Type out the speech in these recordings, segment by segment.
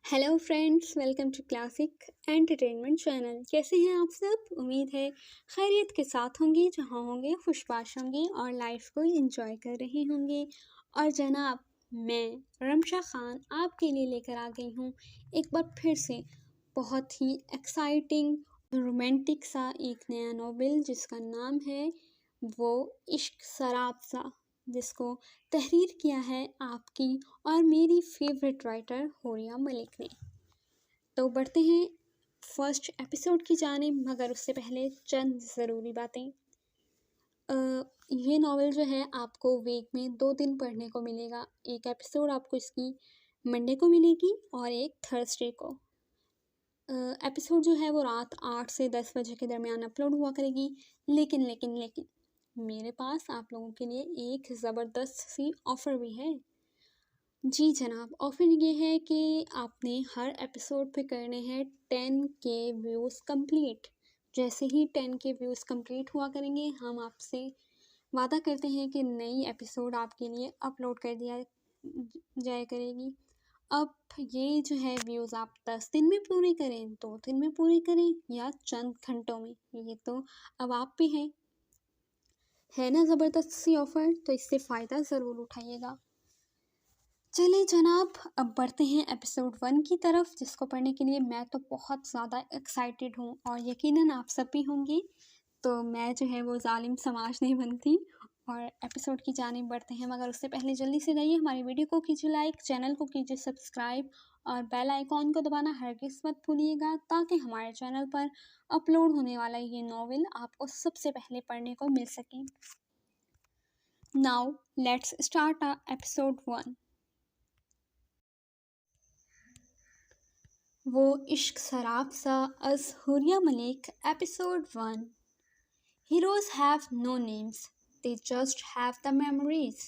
Hello friends, welcome to classic entertainment channel. कैसे हैं आप सब? उम्मीद है खैरियत के साथ होंगे, जहां होंगे खुशबाश होंगे और लाइफ को एंजॉय कर रहे होंगे। और जनाब, मैं रमशा खान आपके लिए लेकर आ गई हूं एक बार फिर से बहुत ही एक्साइटिंग रोमांटिक सा एक नया नॉवेल, जिसका नाम है वो इश्क शराब सा, जिसको तहरीर किया है आपकी और मेरी फेवरेट राइटर होरिया मलिक ने। तो बढ़ते हैं फर्स्ट एपिसोड की जानिब, मगर उससे पहले चंद ज़रूरी बातें। ये नावल जो है आपको वीक में 2 दिन पढ़ने को मिलेगा। एक एपिसोड आपको इसकी मंडे को मिलेगी और एक थर्सडे को। एपिसोड जो है वो रात 8 से 10 बजे के दरमियान अपलोड हुआ करेगी। लेकिन मेरे पास आप लोगों के लिए एक ज़बरदस्त सी ऑफ़र भी है। जी जनाब, ऑफ़र ये है कि आपने हर एपिसोड पे करने हैं 10K व्यूज़ कंप्लीट। जैसे ही 10K व्यूज़ कंप्लीट हुआ करेंगे, हम आपसे वादा करते हैं कि नई एपिसोड आपके लिए अपलोड कर दिया जाया करेगी। अब ये जो है व्यूज़ आप 10 दिन में पूरे करें, 2 दिन में पूरे करें या चंद घंटों में, ये तो अब आप पे है ना ज़बरदस्त सी ऑफ़र। तो इससे फ़ायदा ज़रूर उठाइएगा। चलिए जनाब, अब बढ़ते हैं एपिसोड 1 की तरफ, जिसको पढ़ने के लिए मैं तो बहुत ज़्यादा एक्साइटेड हूँ और यकीनन आप सब भी होंगे। तो मैं जो है वो जालिम समाज नहीं बनती और एपिसोड की जानिब बढ़ते हैं। मगर उससे पहले जल्दी से जाइए, हमारी वीडियो को कीजिए लाइक, चैनल को कीजिए सब्सक्राइब और बेल आइकॉन को दबाना हरगिज़ मत भूलिएगा, ताकि हमारे चैनल पर अपलोड होने वाला ये नॉवेल आपको सबसे पहले पढ़ने को मिल सके। Now let's start episode 1। वो इश्क शराब सा अज़ Huriya Malik, episode 1। Heroes have no names, they just have the memories.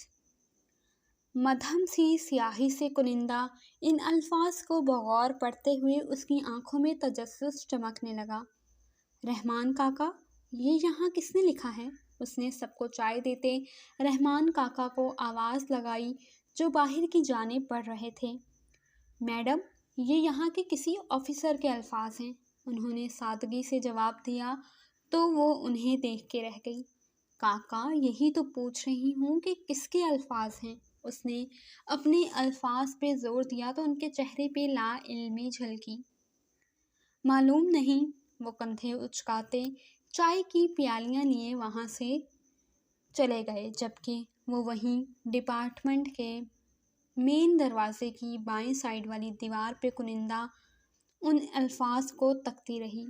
मध्यम सी स्याही से कुनिंदा इन अल्फाज को बगौर पढ़ते हुए उसकी आंखों में तजस्सुस चमकने लगा। रहमान काका, ये यहाँ किसने लिखा है? उसने सबको चाय देते रहमान काका को आवाज़ लगाई, जो बाहर की जानिब बढ़ रहे थे। मैडम, ये यहाँ के किसी ऑफिसर के अल्फाज हैं, उन्होंने सादगी से जवाब दिया। तो वो उन्हें देख के रह गई। काका, यही तो पूछ रही हूँ कि किसके अल्फाज हैं? उसने अपने अल्फाज पे जोर दिया तो उनके चेहरे पे ला इल्मी झलकी। मालूम नहीं, वो कंधे उचकाते चाय की प्यालियाँ लिए वहाँ से चले गए, जबकि वो वहीं डिपार्टमेंट के मेन दरवाजे की बाएं साइड वाली दीवार पे कुनिंदा उन अल्फाज को तकती रही।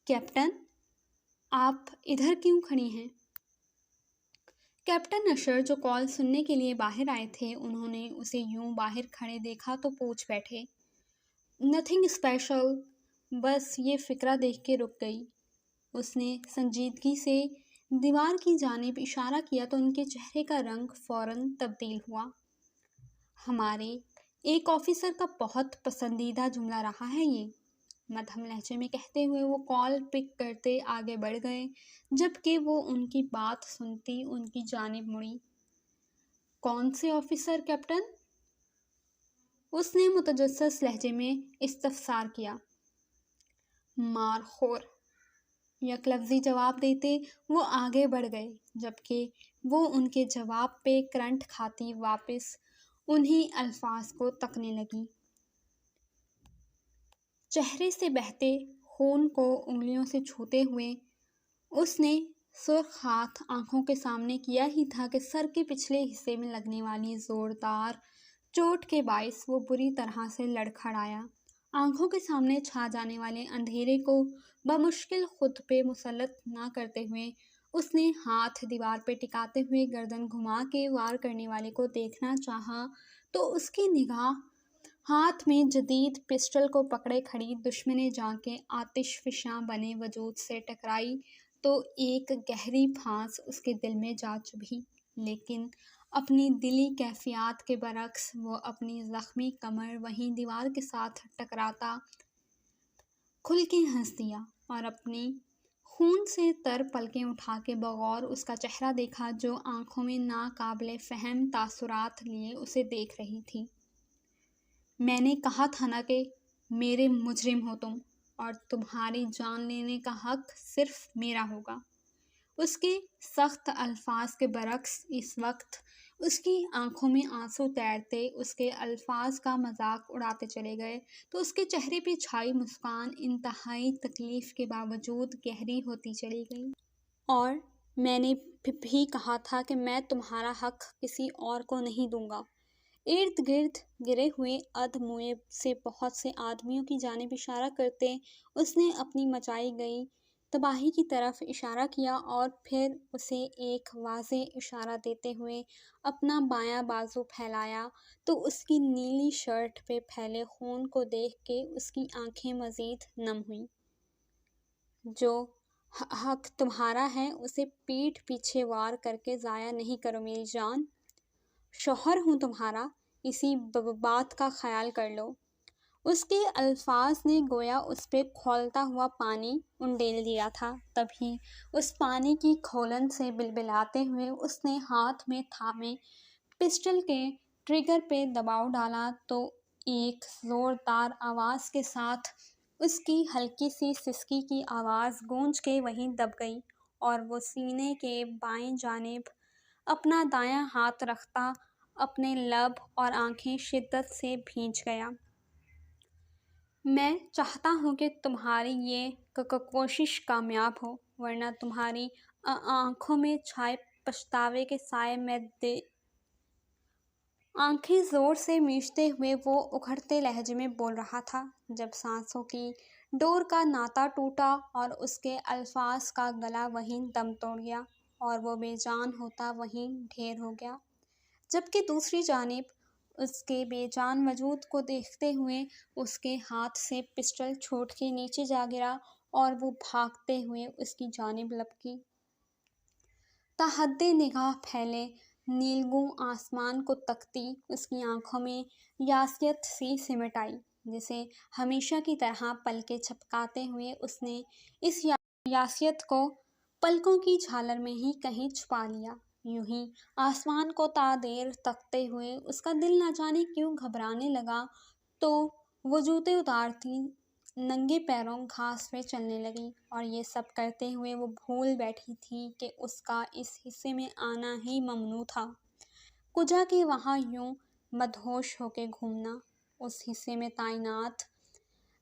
कैप्टन, आप इधर क्यों खड़ी हैं? कैप्टन अशर, जो कॉल सुनने के लिए बाहर आए थे, उन्होंने उसे यूं बाहर खड़े देखा तो पूछ बैठे। नथिंग स्पेशल, बस ये फिक्रा देख के रुक गई। उसने संजीदगी से दीवार की जानिब इशारा किया तो उनके चेहरे का रंग फौरन तब्दील हुआ। हमारे एक ऑफिसर का बहुत पसंदीदा जुमला रहा है ये, मध्यम लहजे में कहते हुए वो कॉल पिक करते आगे बढ़ गए, जबकि वो उनकी बात सुनती उनकी जानिब मुड़ी। कौन से ऑफिसर कैप्टन? उसने मुतजस्सिस लहजे में इस्तफसार किया। मारखोर, यकलफ्ज़ी जवाब देते वो आगे बढ़ गए, जबकि वो उनके जवाब पे करंट खाती वापस उन्हीं अल्फाज को तकने लगी। चेहरे से बहते खून को उंगलियों से छूते हुए उसने सुर्ख हाथ आंखों के सामने किया ही था कि सर के पिछले हिस्से में लगने वाली ज़ोरदार चोट के बायस वो बुरी तरह से लड़खड़ाया। आंखों के सामने छा जाने वाले अंधेरे को बमुश्किल खुद पे मुसल्लत ना करते हुए उसने हाथ दीवार पे टिकाते हुए गर्दन घुमा के वार करने वाले को देखना चाहा, तो उसकी निगाह हाथ में जदीद पिस्टल को पकड़े खड़ी दुश्मने जां के आतिशफिशां बने वजूद से टकराई तो एक गहरी फांस उसके दिल में जा चुभी। लेकिन अपनी दिली कैफियत के बरक्स वो अपनी ज़ख्मी कमर वहीं दीवार के साथ टकराता खुल के हंस दिया और अपनी खून से तर पलकें उठा के बगौर उसका चेहरा देखा, जो आंखों में नाकाबिले फ़हम तासुरात लिए उसे देख रही थी। میں نے کہا تھا نا کہ میرے مجرم ہو تم، اور تمہاری جان لینے کا حق صرف میرا ہوگا۔ اس کے سخت الفاظ کے برعکس اس وقت اس کی آنکھوں میں آنسو تیرتے اس کے الفاظ کا مذاق اڑاتے چلے گئے تو اس کے چہرے پہ چھائی مسکان انتہائی تکلیف کے باوجود گہری ہوتی چلی گئی۔ اور میں نے بھی کہا تھا کہ میں تمہارا حق کسی اور کو نہیں دوں گا۔ ارد گرد گرے ہوئے ادھ-موئے سے بہت سے آدمیوں کی جانب اشارہ کرتے اس نے اپنی مچائی گئی تباہی کی طرف اشارہ کیا اور پھر اسے ایک واضح اشارہ دیتے ہوئے اپنا بایاں بازو پھیلایا تو اس کی نیلی شرٹ پہ پھیلے خون کو دیکھ کے اس کی آنکھیں مزید نم ہوئیں۔ جو حق تمہارا ہے اسے پیٹھ پیچھے وار کر کے ضائع نہیں کرو میری جان۔ شوہر ہوں تمہارا، اسی بات کا خیال کر لو۔ اس کے الفاظ نے گویا اس پہ کھولتا ہوا پانی انڈیل دیا تھا۔ تبھی اس پانی کی کھولن سے بلبلاتے ہوئے اس نے ہاتھ میں تھامے پسٹل کے ٹریگر پہ دباؤ ڈالا تو ایک زوردار آواز کے ساتھ اس کی ہلکی سی سسکی کی آواز گونج کے وہیں دب گئی اور وہ سینے کے بائیں جانب اپنا دایاں ہاتھ رکھتا اپنے لب اور آنکھیں شدت سے بھیج گیا۔ میں چاہتا ہوں کہ تمہاری یہ کوشش کامیاب ہو، ورنہ تمہاری آنکھوں میں چھائے پچھتاوے کے سائے میں آنکھیں زور سے میچتے ہوئے وہ اکھڑتے لہجے میں بول رہا تھا۔ جب سانسوں کی ڈور کا ناتا ٹوٹا اور اس کے الفاظ کا گلا وہیں دم توڑ گیا اور وہ بے جان ہوتا وہیں ڈھیر ہو گیا، جبکہ دوسری جانب اس کے بے جان وجود کو دیکھتے ہوئے اس کے ہاتھ سے پسٹل چھوٹ کے نیچے جا گرا اور وہ بھاگتے ہوئے اس کی جانب لپکی۔ تاحد نگاہ پھیلے نیلگوں آسمان کو تکتی اس کی آنکھوں میں یاسیت سی سمٹ آئی، جسے ہمیشہ کی طرح پلکیں جھپکاتے ہوئے اس نے اس یاسیت کو پلکوں کی جھالر میں ہی کہیں چھپا لیا۔ یوں ہی آسمان کو تا دیر تکتے ہوئے اس کا دل نہ جانے کیوں گھبرانے لگا تو وہ جوتے اتارتی ننگے پیروں گھاس پہ چلنے لگی، اور یہ سب کرتے ہوئے وہ بھول بیٹھی تھی کہ اس کا اس حصے میں آنا ہی ممنوع تھا۔ کجا کہ وہاں یوں مدہوش ہو کے گھومنا۔ اس حصے میں تعینات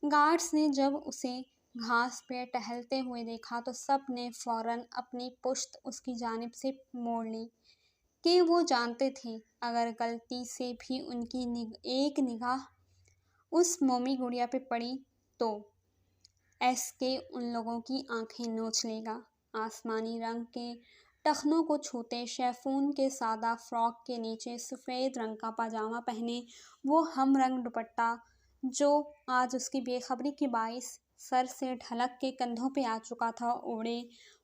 گارڈز نے جب اسے گھاس پہ ٹہلتے ہوئے دیکھا تو سب نے فوراً اپنی پشت اس کی جانب سے موڑ لی کہ وہ جانتے تھے اگر غلطی سے بھی ان کی ایک نگاہ اس مومی گڑیا پہ پڑی تو ایس کے ان لوگوں کی آنکھیں نوچ لے گا۔ آسمانی رنگ کے ٹخنوں کو چھوتے شیفون کے سادہ فراک کے نیچے سفید رنگ کا پاجامہ پہنے وہ ہم رنگ دوپٹہ جو آج اس کی بے خبری کے باعث سر سے ڈھلک کے کندھوں پہ آ چکا تھا اوڑھے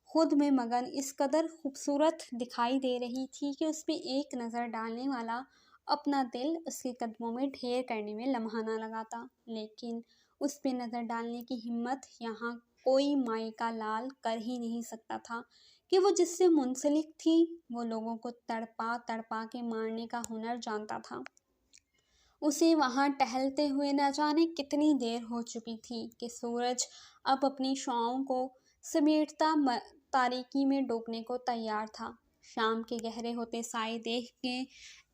خود میں مگن اس قدر خوبصورت دکھائی دے رہی تھی کہ اس پہ ایک نظر ڈالنے والا اپنا دل اس کے قدموں میں ڈھیر کرنے میں لمحہ نہ لگاتا، لیکن اس پہ نظر ڈالنے کی ہمت یہاں کوئی مائی کا لال کر ہی نہیں سکتا تھا کہ وہ جس سے منسلک تھی وہ لوگوں کو تڑپا تڑپا کے مارنے کا ہنر جانتا تھا۔ اسے وہاں ٹہلتے ہوئے نہ جانے کتنی دیر ہو چکی تھی کہ سورج اب اپنی شعاعوں کو سمیٹتا تاریکی میں ڈوبنے کو تیار تھا۔ شام کے گہرے ہوتے سائے دیکھ کے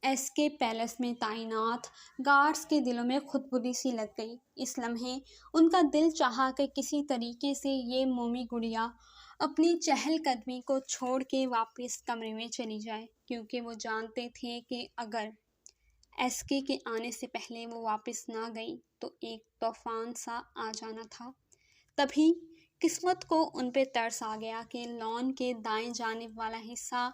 ایس کے پیلس میں تعینات گارڈز کے دلوں میں خودبدی سی لگ گئی۔ اس لمحے ان کا دل چاہا کہ کسی طریقے سے یہ مومی گڑیا اپنی چہل قدمی کو چھوڑ کے واپس کمرے میں چلی جائے، کیونکہ وہ جانتے تھے کہ اگر ایس کے آنے سے پہلے وہ واپس نہ گئی تو ایک طوفان سا آ جانا تھا۔ تبھی قسمت کو ان پہ ترس آ گیا کہ لان کے دائیں جانب والا حصہ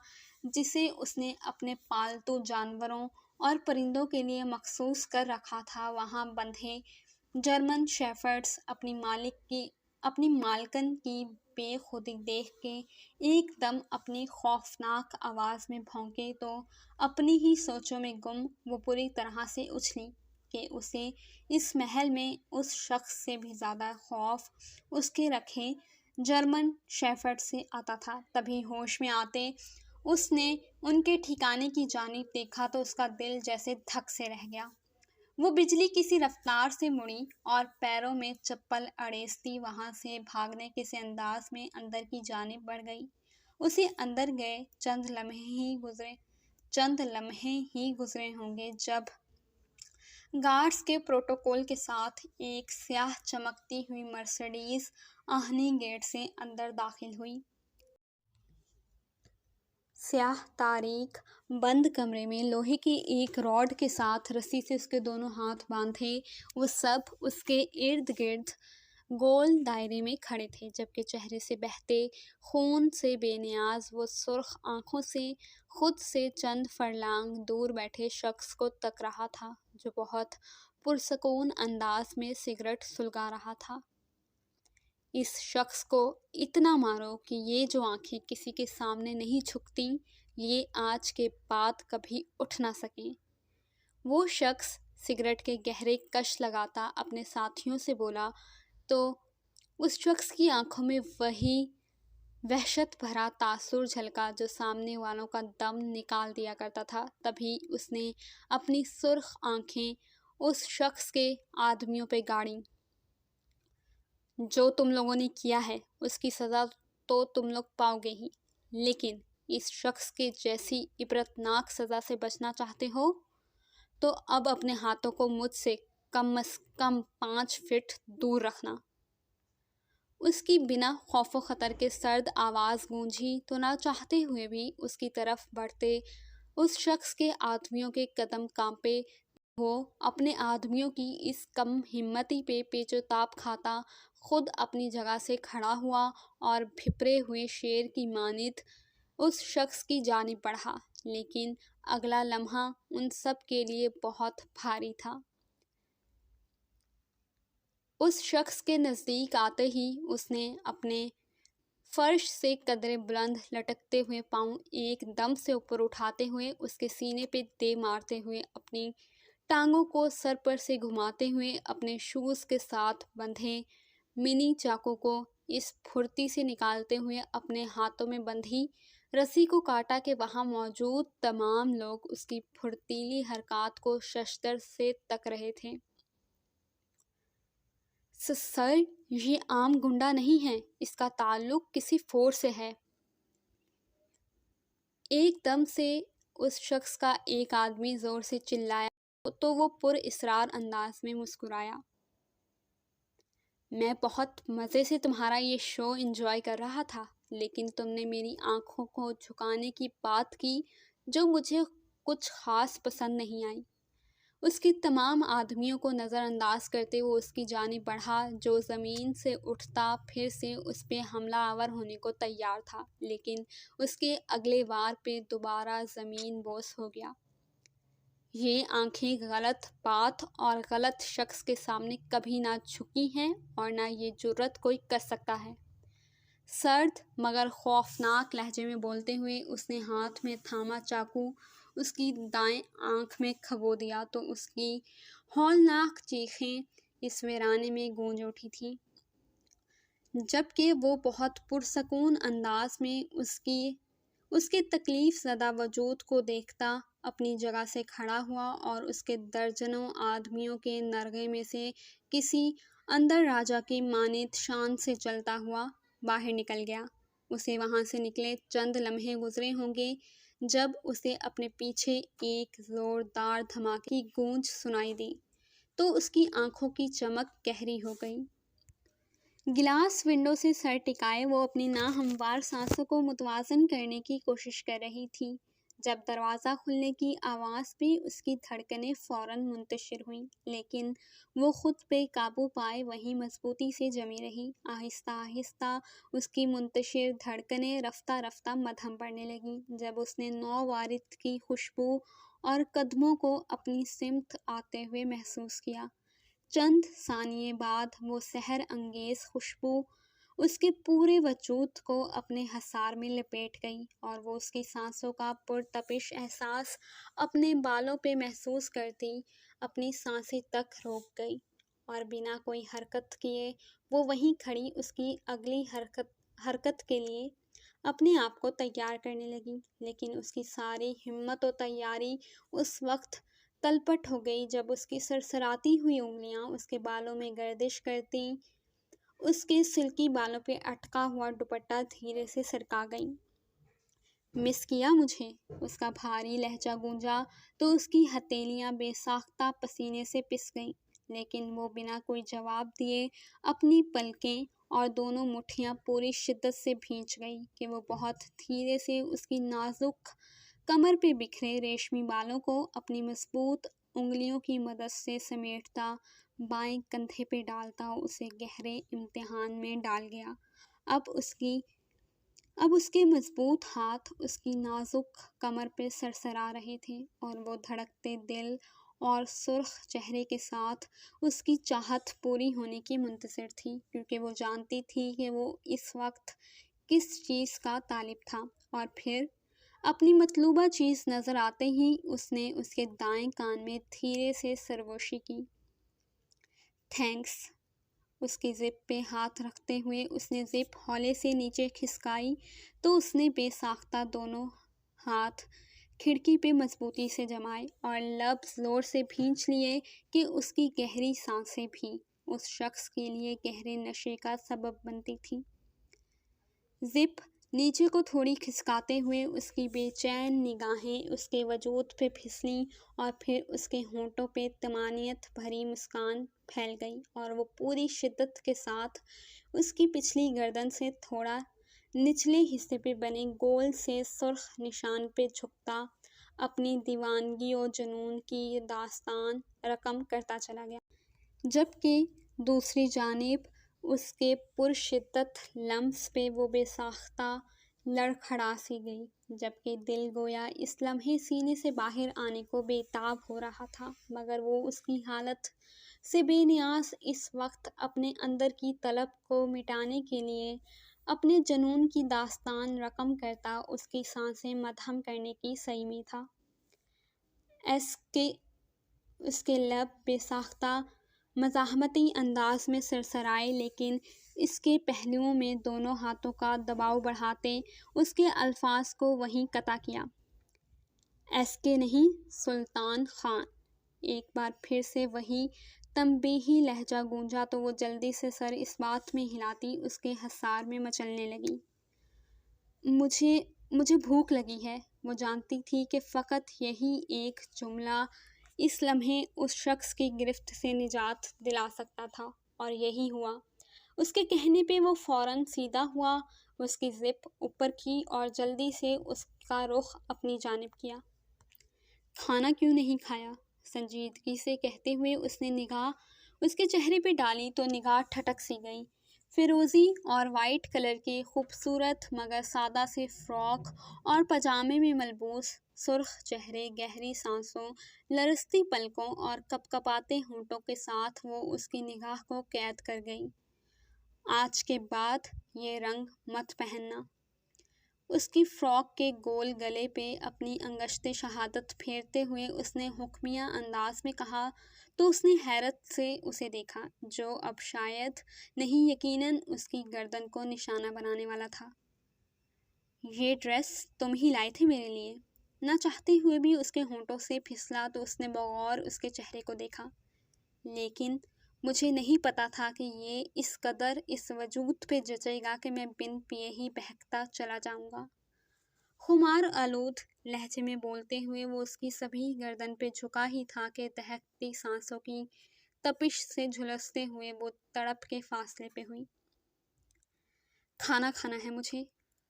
جسے اس نے اپنے پالتو جانوروں اور پرندوں کے لیے مخصوص کر رکھا تھا وہاں بندھے جرمن شیفرڈز اپنی مالکن کی بے خودی دیکھ کے ایک دم اپنی خوفناک آواز میں بھونکے تو اپنی ہی سوچوں میں گم وہ پوری طرح سے اچھلی کہ اسے اس محل میں اس شخص سے بھی زیادہ خوف اس کے رکھے جرمن شیفرڈ سے آتا تھا۔ تبھی ہوش میں آتے اس نے ان کے ٹھکانے کی جانب دیکھا تو اس کا دل جیسے دھک سے رہ گیا۔ وہ بجلی کسی رفتار سے مڑی اور پیروں میں چپل اڑیستی وہاں سے بھاگنے کسی انداز میں اندر کی جانب بڑھ گئی۔ اسے اندر گئے چند لمحے ہی گزرے ہوں گے جب گارڈز کے پروٹوکول کے ساتھ ایک سیاہ چمکتی ہوئی مرسڈیز آہنی گیٹ سے اندر داخل ہوئی۔ سیاہ تاریک بند کمرے میں لوہے کی ایک راڈ کے ساتھ رسی سے اس کے دونوں ہاتھ باندھے وہ سب اس کے ارد گرد گول دائرے میں کھڑے تھے، جبکہ چہرے سے بہتے خون سے بے نیاز وہ سرخ آنکھوں سے خود سے چند فرلانگ دور بیٹھے شخص کو تک رہا تھا، جو بہت پرسکون انداز میں سگریٹ سلگا رہا تھا۔ اس شخص کو اتنا مارو کہ یہ جو آنکھیں کسی کے سامنے نہیں جھکتیں، یہ آج کے بعد کبھی اٹھ نہ سکیں۔ وہ شخص سگریٹ کے گہرے کش لگاتا اپنے ساتھیوں سے بولا تو اس شخص کی آنکھوں میں وہی وحشت بھرا تاثر جھلکا جو سامنے والوں کا دم نکال دیا کرتا تھا۔ تبھی اس نے اپنی سرخ آنکھیں اس شخص کے آدمیوں پہ گاڑیں۔ جو تم لوگوں نے کیا ہے اس کی سزا تو تم لوگ پاؤ گے ہی، لیکن اس شخص کے جیسی عبرتناک سزا سے بچنا چاہتے ہو تو اب اپنے ہاتھوں کو مجھ سے کم از کم 5 فٹ دور رکھنا۔ اس کی بنا خوف و خطر کے سرد آواز گونجی تو نہ چاہتے ہوئے بھی اس کی طرف بڑھتے اس شخص کے آدمیوں کے قدم کانپے۔ وہ اپنے آدمیوں کی اس کم ہمتی پہ پیچ و تاب کھاتا خود اپنی جگہ سے کھڑا ہوا اور بھپرے ہوئے شیر کی مانند اس شخص کی جانب بڑھا، لیکن اگلا لمحہ ان سب کے لیے بہت بھاری تھا۔ اس شخص کے نزدیک آتے ہی اس نے اپنے فرش سے قدرے بلند لٹکتے ہوئے پاؤں ایک دم سے اوپر اٹھاتے ہوئے اس کے سینے پہ دے مارتے ہوئے اپنی ٹانگوں کو سر پر سے گھماتے ہوئے اپنے شوز کے ساتھ بندھے منی چاقو کو اس پھرتی سے نکالتے ہوئے اپنے ہاتھوں میں بندھی رسی کو کاٹا کہ وہاں موجود تمام لوگ اس کی پھرتیلی حرکات کو ششدر سے تک رہے تھے۔ سر، یہ عام گنڈا نہیں ہے، اس کا تعلق کسی فورس سے ہے۔ ایک دم سے اس شخص کا ایک آدمی زور سے چلایا تو وہ پر اصرار انداز میں مسکرایا۔ میں بہت مزے سے تمہارا یہ شو انجوائے کر رہا تھا، لیکن تم نے میری آنکھوں کو جھکانے کی بات کی جو مجھے کچھ خاص پسند نہیں آئی۔ اس کے تمام آدمیوں کو نظر انداز کرتے وہ اس کی جانب بڑھا جو زمین سے اٹھتا پھر سے اس پہ حملہ آور ہونے کو تیار تھا، لیکن اس کے اگلے وار پہ دوبارہ زمین بوس ہو گیا۔ یہ آنکھیں غلط بات اور غلط شخص کے سامنے کبھی نہ جھکی ہیں اور نہ یہ جرأت کوئی کر سکتا ہے۔ سرد مگر خوفناک لہجے میں بولتے ہوئے اس نے ہاتھ میں تھاما چاقو اس کی دائیں آنکھ میں کھبو دیا تو اس کی ہولناک چیخیں اس ویرانے میں گونج اٹھی تھیں، جبکہ وہ بہت پرسکون انداز میں اس کے تکلیف زدہ وجود کو دیکھتا اپنی جگہ سے کھڑا ہوا اور اس کے درجنوں آدمیوں کے نرغے میں سے کسی اندر راجا کی مانند شان سے چلتا ہوا باہر نکل گیا۔ اسے وہاں سے نکلے چند لمحے گزرے ہوں گے جب اسے اپنے پیچھے ایک زوردار دھماکے کی گونج سنائی دی تو اس کی آنکھوں کی چمک گہری ہو گئی۔ گلاس ونڈو سے سر ٹکائے وہ اپنی ناہموار سانسوں کو متوازن کرنے کی کوشش کر رہی تھی جب دروازہ کھلنے کی آواز پہ اس کی دھڑکنیں فوراً منتشر ہوئیں، لیکن وہ خود پہ قابو پائے وہیں مضبوطی سے جمی رہی۔ آہستہ آہستہ اس کی منتشر دھڑکنیں رفتہ رفتہ مدھم پڑنے لگیں جب اس نے نو وارد کی خوشبو اور قدموں کو اپنی سمت آتے ہوئے محسوس کیا۔ چند ثانیے بعد وہ سحر انگیز خوشبو اس کے پورے وجود کو اپنے حصار میں لپیٹ گئی اور وہ اس کی سانسوں کا پرتپش احساس اپنے بالوں پہ محسوس کرتی اپنی سانسیں تک روک گئی اور بنا کوئی حرکت کیے وہ وہیں کھڑی اس کی اگلی حرکت کے لیے اپنے آپ کو تیار کرنے لگی، لیکن اس کی ساری ہمت و تیاری اس وقت तलपट हो गई जब उसकी सरसराती हुई उंगलियां उसके बालों में गर्दिश करती उसके सिल्की बालों पे अटका हुआ दुपट्टा धीरे से सरका गई। मिस किया मुझे? उसका भारी लहजा गूंजा तो उसकी हथेलियां बेसाख्ता पसीने से पिस गईं, लेकिन वो बिना कोई जवाब दिए अपनी पलकें और दोनों मुट्ठियां पूरी शिद्दत से भींच गई कि वो बहुत धीरे से उसकी नाजुक कमर पे बिखरे रेशमी बालों को अपनी मजबूत उंगलियों की मदद से समेटता बाएं कंधे पे डालता उसे गहरे इम्तिहान में डाल गया। अब उसके मजबूत हाथ उसकी नाजुक कमर पे सरसरा रहे थे और वो धड़कते दिल और सुर्ख चेहरे के साथ उसकी चाहत पूरी होने की मुंतज़िर थी, क्योंकि वो जानती थी कि वो इस वक्त किस चीज़ का तालिब था। और फिर अपनी मतलूबा चीज़ नज़र आते ही उसने उसके दाएं कान में धीरे से सरगोशी की। थैंक्स। उसकी ज़िप पे हाथ रखते हुए उसने ज़िप हौले से नीचे खिसकाई तो उसने बेसाख्ता दोनों हाथ खिड़की पे मजबूती से जमाए और लब ज़ोर से भींच लिए कि उसकी गहरी सांसें भी उस शख्स के लिए गहरे नशे का सबब बनती थी। ज़िप नीचे को थोड़ी खिसकाते हुए उसकी बेचैन निगाहें उसके वजूद पे फिसलीं और फिर उसके होंठों पे तमानियत भरी मुस्कान फैल गई और वो पूरी शिद्दत के साथ उसकी पिछली गर्दन से थोड़ा निचले हिस्से पे बने गोल से सुर्ख निशान पे झुकता अपनी दीवानगी और जुनून की दास्तान रकम करता चला गया, जबकि दूसरी जानिब उसके पुरशिद्दत लम्स पे वो बेसाख्ता लड़खड़ा सी गई, जबकि दिल गोया इस लम्हे सीने से बाहर आने को बेताब हो रहा था, मगर वो उसकी हालत से बेनियाज इस वक्त अपने अंदर की तलब को मिटाने के लिए अपने जुनून की दास्तान रकम करता उसकी सांसें मदहम करने की सही में था। उसके लब बेसाख्ता मज़ाहमती अंदाज में सरसराए, लेकिन इसके पहलुओं में दोनों हाथों का दबाव बढ़ाते उसके अल्फाज को वहीं कता किया। एसके नहीं, सुल्तान खान। एक बार फिर से वही तंबीही लहजा गूंजा तो वो जल्दी से सर इस बात में हिलाती उसके हसार में मचलने लगी। मुझे भूख लगी है। वो जानती थी कि फ़कत यही एक जुमला इस लम्हे उस शख्स की गिरफ्त से निजात दिला सकता था, और यही हुआ। उसके कहने पे वो फ़ौरन सीधा हुआ, उसकी ज़िप ऊपर की और जल्दी से उसका रुख अपनी जानिब किया। खाना क्यों नहीं खाया? संजीदगी से कहते हुए उसने निगाह उसके चेहरे पे डाली तो निगाह ठटक सी गई। फिरोज़ी और वाइट कलर के खूबसूरत मगर सादा से फ़्रॉक और पजामे में मलबूस सुर्ख चेहरे, गहरी सांसों, लरसती पलकों और कपकपाते होंठों के साथ वो उसकी निगाह को कैद कर गई। आज के बाद ये रंग मत पहनना। उसकी फ़्रॉक के गोल गले पे अपनी अंगश्ते शहादत फेरते हुए उसने हुक्मिया अंदाज में कहा तो उसने हैरत से उसे देखा, जो अब शायद नहीं यकीनन उसकी गर्दन को निशाना बनाने वाला था। ये ड्रेस तुम ही लाए थे मेरे लिए? ना चाहते हुए भी उसके होंठों से फिसला तो उसने बगौर उसके चेहरे को देखा। लेकिन मुझे नहीं पता था कि ये इस कदर इस वजूद पे जचेगा कि मैं बिन पिए ही बहकता चला जाऊंगा। खुमार आलूद लहजे में बोलते हुए वो उसकी सभी गर्दन पे झुका ही था कि दहकती सांसों की तपिश से झुलसते हुए वो तड़प के फासले पे हुई। खाना खाना है मुझे।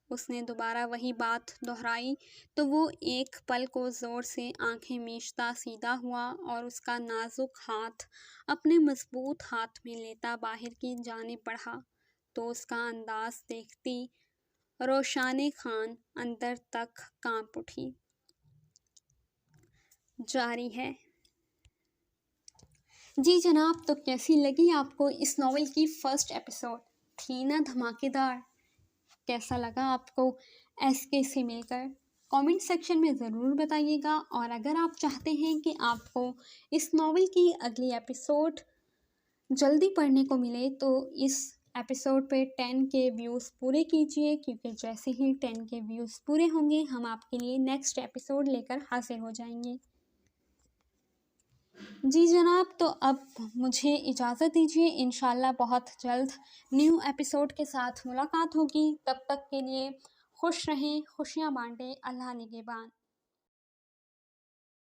उसने दोबारा वही बात दोहराई तो वो एक पल को ज़ोर से आंखें मीचता सीधा हुआ और उसका नाजुक हाथ अपने मजबूत हाथ में लेता बाहर की जानिब बढ़ा तो उसका अंदाज देखती रोशाने खान अंदर तक कांप उठी। जारी है। जी जनाब, तो कैसी लगी आपको इस नॉवेल की फर्स्ट एपिसोड? थी ना धमाकेदार? कैसा लगा आपको एसके से मिलकर? कमेंट सेक्शन में ज़रूर बताइएगा, और अगर आप चाहते हैं कि आपको इस नॉवेल की अगली एपिसोड जल्दी पढ़ने को मिले तो इस एपिसोड पे 10 के व्यूज़ पूरे कीजिए, क्योंकि जैसे ही 10 के व्यूज़ पूरे होंगे हम आपके लिए नेक्स्ट एपिसोड लेकर हाजिर हो जाएंगे। جی جناب، تو اب مجھے اجازت دیجیے، انشاءاللہ بہت جلد نیو ایپیسوڈ کے ساتھ ملاقات ہوگی۔ تب تک کے لیے خوش رہیں، خوشیاں بانٹیں، اللہ نگہبان۔